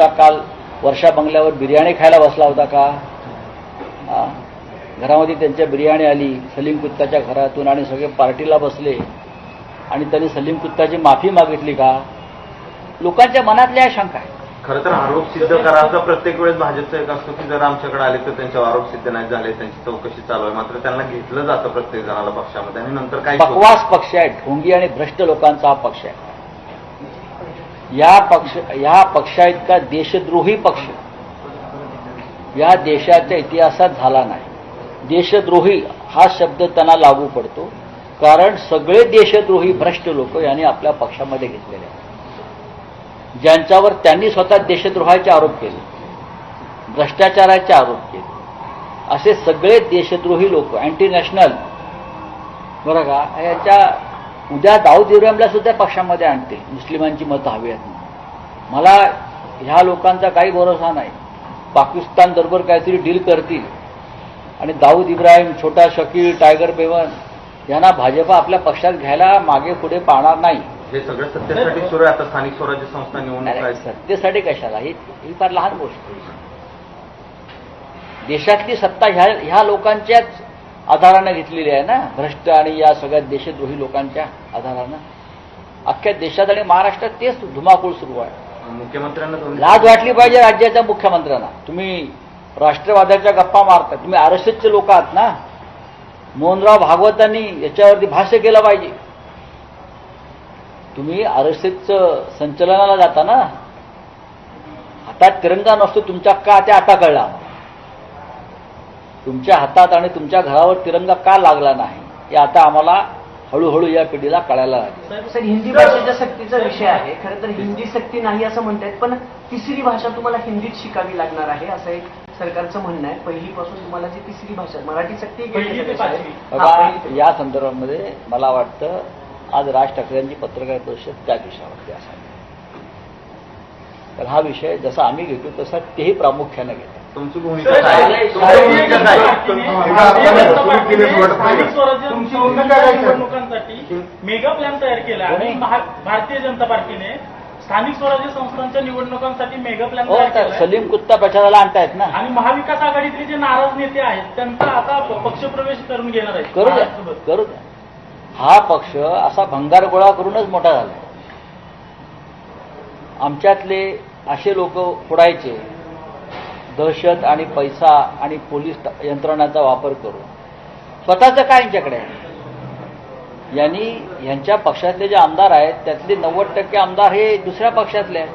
कुत्ता काल वर्षा बंगल्यावर बिर्याणी खायला बसला होता का? घरामध्ये त्यांच्या बिर्याणी आली सलीम कुत्ताच्या घरातून आणि सगळे पार्टीला बसले आणि त्यांनी सलीम कुत्ताची माफी मागितली का? लोकांच्या मनातल्या शंका आहे. खरं तर आरोप सिद्ध करायचा प्रत्येक वेळेस भाजपचा एक असतो की जर आमच्याकडे आले तर त्यांच्यावर आरोप सिद्ध नाही झाले, त्यांची चौकशी चालू आहे, मात्र त्यांना घेतलं जातं प्रत्येक जणाला पक्षामध्ये आणि नंतर काय बकवास पक्ष आहे, ढोंगी आणि भ्रष्ट लोकांचा हा पक्ष आहे. या पक्षाइतका देशद्रोही पक्ष या देशाच्या इतिहासात झाला नाही. देशद्रोही हा शब्द त्यांना लागू पडतो कारण सगळे देशद्रोही भ्रष्ट लोक यांनी आपल्या पक्षामध्ये घेतलेले आहेत. ज्यांच्यावर त्यांनी स्वतः देशद्रोहाचे आरोप केले, भ्रष्टाचाराचे आरोप केले, असे सगळे देशद्रोही लोक अँटी नॅशनल बरं का, याच्या उद्या दाऊद इब्राहिमला सुद्धा पक्षामध्ये आणतील. मुस्लिमांची मतं हवी आहेत. मला ह्या लोकांचा काही भरोसा नाही. पाकिस्तान बरोबर काहीतरी डील करतील आणि दाऊद इब्राहिम, छोटा शकील, टायगर बेवन यांना भाजप आपल्या पक्षात घ्यायला मागे पुढे पाहणार नाही. हे सगळं सत्तेसाठी सुरू आहे. आता स्थानिक स्वराज्य संस्था निवडणूक सत्तेसाठी कशाला? ही फार लहान गोष्ट आहे. देशातली सत्ता ह्या लोकांच्याच आधारानं घेतलेली आहे ना, भ्रष्ट आणि या सगळ्या देशद्रोही लोकांच्या आधारानं. अख्ख्या देशात आणि महाराष्ट्रात तेच धुमाकूळ सुरू आहे. मुख्यमंत्र्यांना लाज वाटली पाहिजे राज्याच्या मुख्यमंत्र्यांना. तुम्ही राष्ट्रवादाच्या गप्पा मारता, तुम्ही आरएसएसचे लोक आहात ना. मोहनराव भागवतांनी याच्यावरती भाष्य केलं पाहिजे. तुम्ही आरएसएसचं संचलनाला जाता ना, हातात तिरंगा नसतो तुमच्या, का ते आता कळला. तुमच्या हातात आणि तुमच्या घरावर तिरंगा का लागला नाही हे आता आम्हाला हळूहळू या पिढीला कळायला लागेल. सर, हिंदी भाषेच्या सक्तीचा विषय आहे. खरं तर हिंदी सक्ती नाही असं म्हणतायत, पण तिसरी भाषा तुम्हाला हिंदीत शिकावी लागणार आहे असं एक सरकारचं म्हणणं आहे. पहिलीपासून तुम्हाला जी तिसरी भाषा, मराठी सक्ती या संदर्भामध्ये मला वाटतं आज राज ठाकरेंची पत्रकार परिषद त्या विषयावरती असावी. तर हा विषय जसा आम्ही घेतो तसा तेही प्रामुख्याने घेतात. तुमची भूमिका काय? निवडणुकांसाठी मेगा प्लॅन तयार केला आणि भारतीय जनता पार्टीने स्थानिक स्वराज्य संस्थांच्या निवडणुकांसाठी मेगा प्लॅन तयार केला. सलीम कुत्ता प्रचाराला आणतायत ना, आणि महाविकास आघाडीतले जे नाराज नेते आहेत त्यांचा आता पक्षप्रवेश करून घेणार आहेत. करू द्या. हा पक्ष असा भंगार गोळा करूनच मोठा झाला. आमच्यातले असे लोक फोडायचे, दहशत आणि पैसा आणि पोलीस यंत्रणाचा वापर करून. स्वतःचं काय यांच्याकडे आहे? यांच्या पक्षातले जे आमदार आहेत त्यातले 90% आमदार हे दुसऱ्या पक्षातले आहेत.